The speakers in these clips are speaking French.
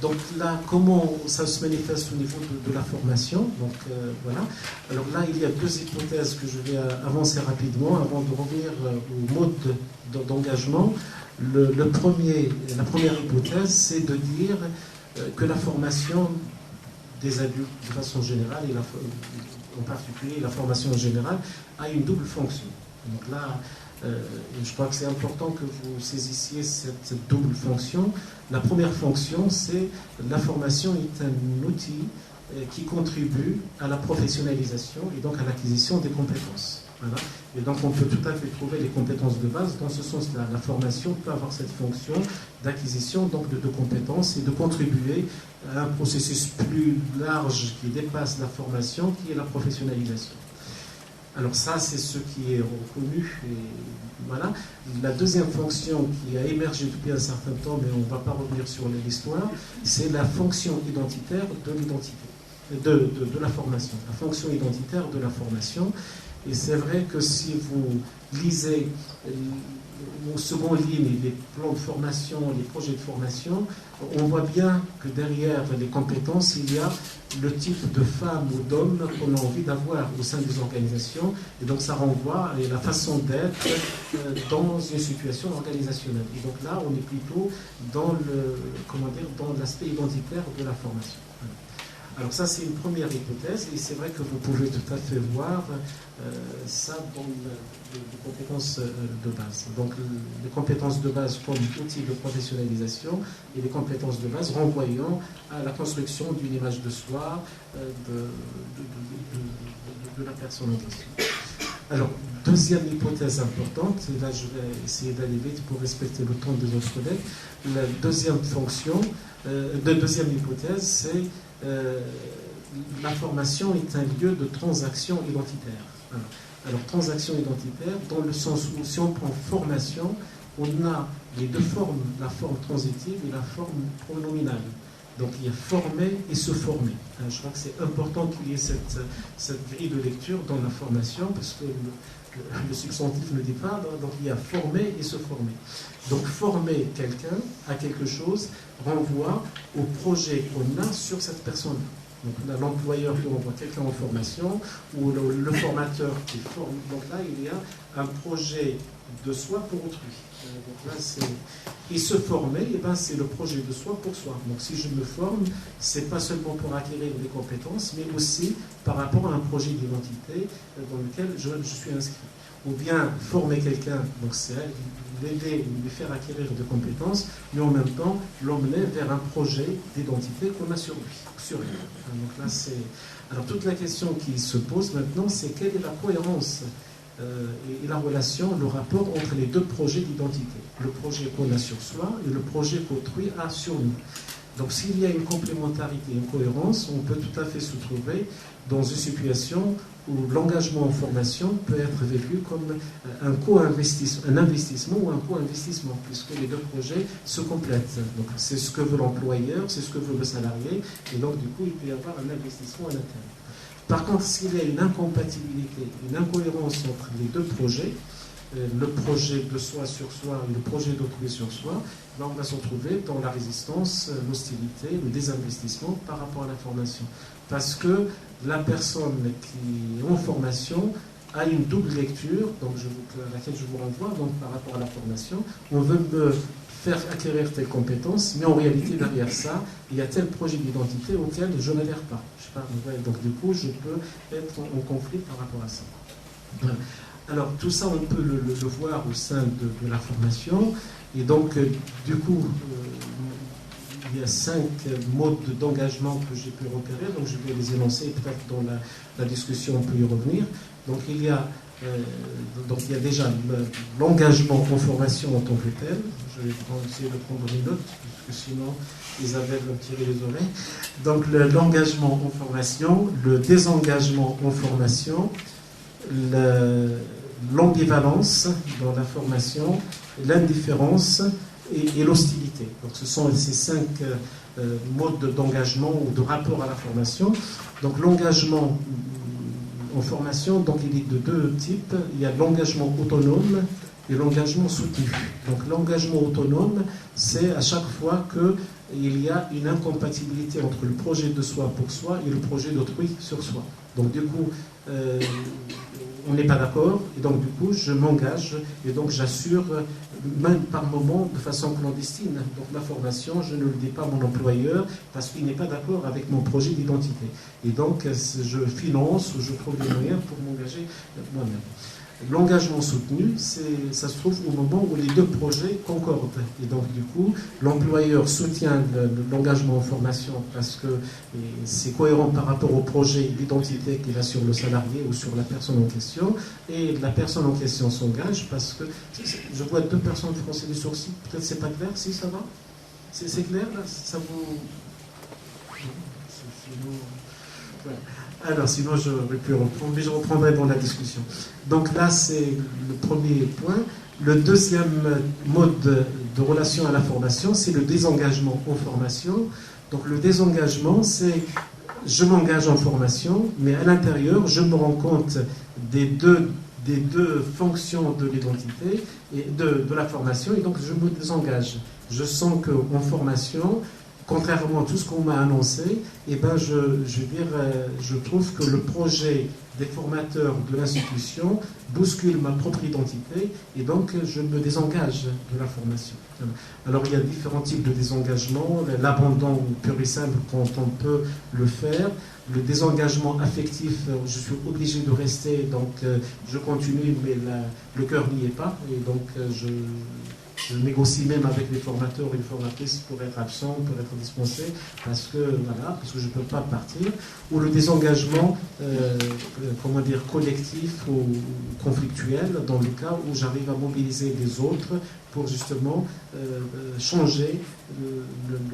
Donc là, comment ça se manifeste au niveau de la formation? Donc voilà. Alors là, il y a deux hypothèses que je vais avancer rapidement avant de revenir au mode d'engagement. La première hypothèse, c'est de dire que la formation des adultes de façon générale, et en particulier la formation en général, a une double fonction. Donc là, je crois que c'est important que vous saisissiez cette double fonction. La première fonction, c'est la formation est un outil qui contribue à la professionnalisation et donc à l'acquisition des compétences. Voilà. Et donc on peut tout à fait trouver les compétences de base. Dans ce sens-là, la formation peut avoir cette fonction d'acquisition donc de compétences et de contribuer à un processus plus large qui dépasse la formation, qui est la professionnalisation. Alors ça, c'est ce qui est reconnu. Et voilà. La deuxième fonction qui a émergé depuis un certain temps, mais on ne va pas revenir sur l'histoire, c'est la fonction identitaire de l'identité, de la formation. La fonction identitaire de la formation. Et c'est vrai que si vous lisez en seconde ligne les plans de formation, les projets de formation, on voit bien que derrière les compétences, il y a le type de femme ou d'homme qu'on a envie d'avoir au sein des organisations. Et donc ça renvoie à la façon d'être dans une situation organisationnelle. Et donc là, on est plutôt dans l'aspect identitaire de la formation. Alors ça, c'est une première hypothèse, et c'est vrai que vous pouvez tout à fait voir ça dans les compétences de base. Donc les compétences de base comme outil de professionnalisation et les compétences de base renvoyant à la construction d'une image de soi, de la personne en question. Alors, deuxième hypothèse importante, et là je vais essayer d'aller vite pour respecter le temps des autres collègues. La deuxième hypothèse, c'est la formation est un lieu de transaction identitaire. Alors, transaction identitaire, dans le sens où, si on prend formation, on a les deux formes, la forme transitive et la forme pronominale. Donc, il y a former et se former. Je crois que c'est important qu'il y ait cette grille de lecture dans la formation, parce que le substantif ne dit pas, donc il y a former et se former. Donc, former quelqu'un à quelque chose renvoie au projet qu'on a sur cette personne-là. Donc, on a l'employeur qui envoie quelqu'un en formation, ou le formateur qui forme. Donc là, il y a un projet de soi pour autrui. Donc là, et se former, c'est le projet de soi pour soi. Donc si je me forme, c'est pas seulement pour acquérir des compétences, mais aussi par rapport à un projet d'identité dans lequel je suis inscrit. Ou bien former quelqu'un, donc c'est l'aider ou lui faire acquérir des compétences, mais en même temps l'emmener vers un projet d'identité qu'on a sur lui. Donc là, alors toute la question qui se pose maintenant, c'est quelle est la cohérence et la relation, le rapport entre les deux projets d'identité. Le projet qu'on a sur soi et le projet qu'autrui a sur nous. Donc s'il y a une complémentarité, une cohérence, on peut tout à fait se trouver dans une situation où l'engagement en formation peut être vécu comme un investissement ou un co-investissement, puisque les deux projets se complètent. Donc c'est ce que veut l'employeur, c'est ce que veut le salarié, et donc du coup il peut y avoir un investissement à l'interne. Par contre, s'il y a une incompatibilité, une incohérence entre les deux projets, le projet de soi sur soi et le projet d'autrui sur soi, on va se retrouver dans la résistance, l'hostilité, le désinvestissement par rapport à la formation. Parce que la personne qui est en formation a une double lecture, donc à laquelle je vous renvoie, donc par rapport à la formation. On veut me faire acquérir telles compétences, mais en réalité, derrière ça, il y a tel projet d'identité auquel je n'adhère pas. Donc du coup, je peux être en conflit par rapport à ça. Voilà. Alors, tout ça, on peut le voir au sein de la formation. Et donc, du coup, il y a 5 modes d'engagement que j'ai pu repérer. Donc, je vais les énoncer. Peut-être dans la discussion, on peut y revenir. Donc, il y a déjà l'engagement en formation en tant que tel. Je vais essayer de prendre une note, parce que sinon, Isabelle va me tirer les oreilles. Donc, l'engagement en formation, le désengagement en formation, l'ambivalence dans la formation, l'indifférence et l'hostilité. Donc ce sont ces 5 modes d'engagement ou de rapport à la formation. Donc l'engagement en formation, donc il est de 2 types. Il y a l'engagement autonome et l'engagement soutenu. Donc l'engagement autonome, c'est à chaque fois qu'il y a une incompatibilité entre le projet de soi pour soi et le projet d'autrui sur soi. Donc du coup, on n'est pas d'accord, et donc du coup, je m'engage, et donc j'assure, même par moment, de façon clandestine. Donc ma formation, je ne le dis pas à mon employeur, parce qu'il n'est pas d'accord avec mon projet d'identité. Et donc, je finance, ou je trouve des moyens pour m'engager moi-même. L'engagement soutenu, ça se trouve au moment où les deux projets concordent. Et donc, du coup, l'employeur soutient l'engagement en formation parce que c'est cohérent par rapport au projet d'identité qu'il a sur le salarié ou sur la personne en question. Et la personne en question s'engage parce que je vois deux personnes froncer du sourcil. Peut-être c'est pas clair, si ça va? C'est clair, là? Ça vous... Ouais. Alors, sinon, je n'aurais pu reprendre, mais je reprendrai dans la discussion. Donc là, c'est le premier point. Le deuxième mode de relation à la formation, c'est le désengagement en formation. Donc le désengagement, c'est je m'engage en formation, mais à l'intérieur, je me rends compte des deux fonctions de l'identité et de la formation, et donc je me désengage. Je sens qu'en formation, contrairement à tout ce qu'on m'a annoncé, eh ben je trouve que le projet des formateurs de l'institution bouscule ma propre identité et donc je me désengage de la formation. Alors il y a différents types de désengagement, l'abandon pur et simple quand on peut le faire, le désengagement affectif, je suis obligé de rester, donc je continue, mais le cœur n'y est pas, et donc je négocie même avec les formateurs et les formatrices pour être absent, pour être dispensé, parce que je ne peux pas partir. Ou le désengagement, collectif ou conflictuel, dans le cas où j'arrive à mobiliser les autres pour justement changer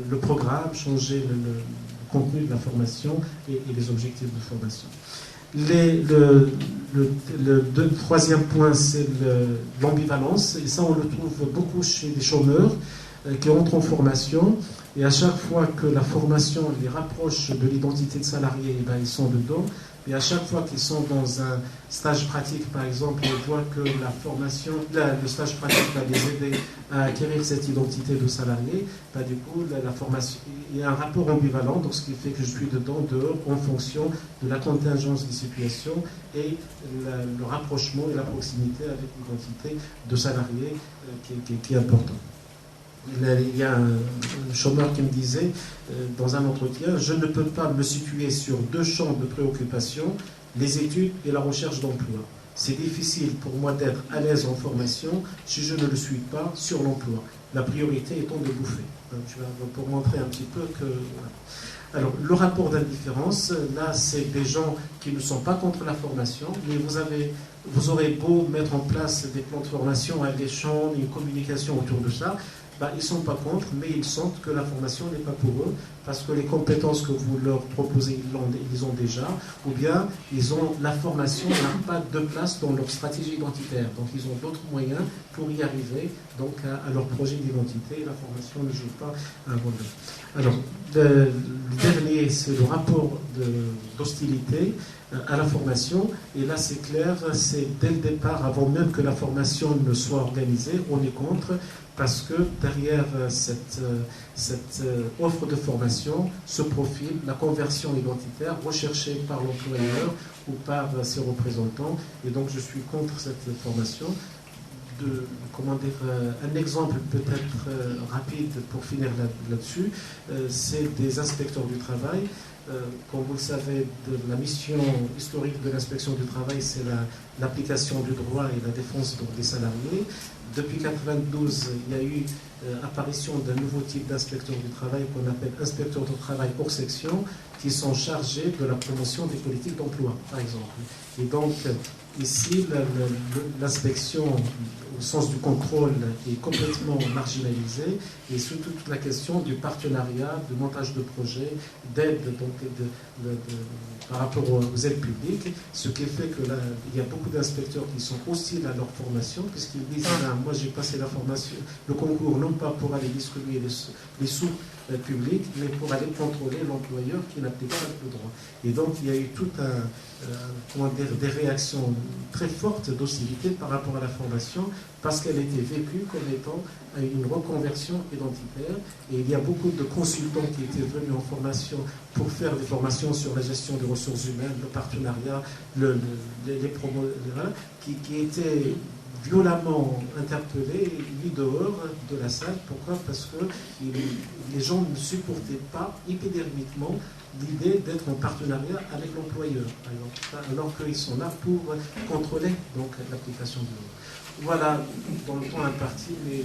le programme, changer le contenu de la formation et les objectifs de formation. Le troisième point, c'est l'ambivalence, et ça on le trouve beaucoup chez les chômeurs qui entrent en formation, et à chaque fois que la formation les rapproche de l'identité de salarié, ils sont dedans, et à chaque fois qu'ils sont dans un stage pratique, par exemple, on voit que le stage pratique va les aider à acquérir cette identité de salarié, du coup, la formation, il y a un rapport ambivalent, donc ce qui fait que je suis dedans, dehors, en fonction de la contingence des situations et le rapprochement et la proximité avec l'identité de salarié qui est important. Il y a un chômeur qui me disait dans un entretien, je ne peux pas me situer sur deux champs de préoccupation, les études et la recherche d'emploi. C'est difficile pour moi d'être à l'aise en formation si je ne le suis pas sur l'emploi. La priorité étant de bouffer. Pour montrer un petit peu que... Voilà. Alors, le rapport d'indifférence, là, c'est des gens qui ne sont pas contre la formation, mais vous aurez beau mettre en place des plans de formation alléchants, une communication autour de ça, ils ne sont pas contre, mais ils sentent que la formation n'est pas pour eux, parce que les compétences que vous leur proposez, ils ont déjà, ou bien la formation n'a pas de place dans leur stratégie identitaire. Donc ils ont d'autres moyens pour y arriver, donc à leur projet d'identité, et la formation ne joue pas un rôle. Alors, le dernier, c'est le rapport d'hostilité à la formation, et là c'est clair, c'est dès le départ, avant même que la formation ne soit organisée, on est contre, parce que derrière cette offre de formation se profile la conversion identitaire recherchée par l'employeur ou par ses représentants, et donc je suis contre cette formation. Un exemple peut-être rapide pour finir là-dessus, c'est des inspecteurs du travail. Comme vous le savez, la mission historique de l'inspection du travail, c'est l'application du droit et la défense des salariés. Depuis 1992, il y a eu apparition d'un nouveau type d'inspecteurs du travail qu'on appelle inspecteurs du travail hors section, qui sont chargés de la promotion des politiques d'emploi, par exemple. Et donc, ici, l'inspection, au sens du contrôle, est complètement marginalisée, et surtout toute la question du partenariat, du montage de projets, d'aide par rapport aux aides publiques, ce qui fait que là, il y a beaucoup d'inspecteurs qui sont hostiles à leur formation, puisqu'ils disent moi j'ai passé la formation, le concours, non pas pour aller distribuer les sous publics, mais pour aller contrôler l'employeur qui n'applique pas le droit. Et donc il y a eu tout des réactions très forte docilité par rapport à la formation parce qu'elle était vécue comme étant une reconversion identitaire. Et il y a beaucoup de consultants qui étaient venus en formation pour faire des formations sur la gestion des ressources humaines, le partenariat, les promos, voilà, qui étaient violemment interpellés et mis dehors de la salle. Pourquoi? Parce que les gens ne supportaient pas épidermiquement l'idée d'être en partenariat avec l'employeur, alors qu'ils sont là pour contrôler donc l'application de l'eau. Voilà, dans le temps imparti, mais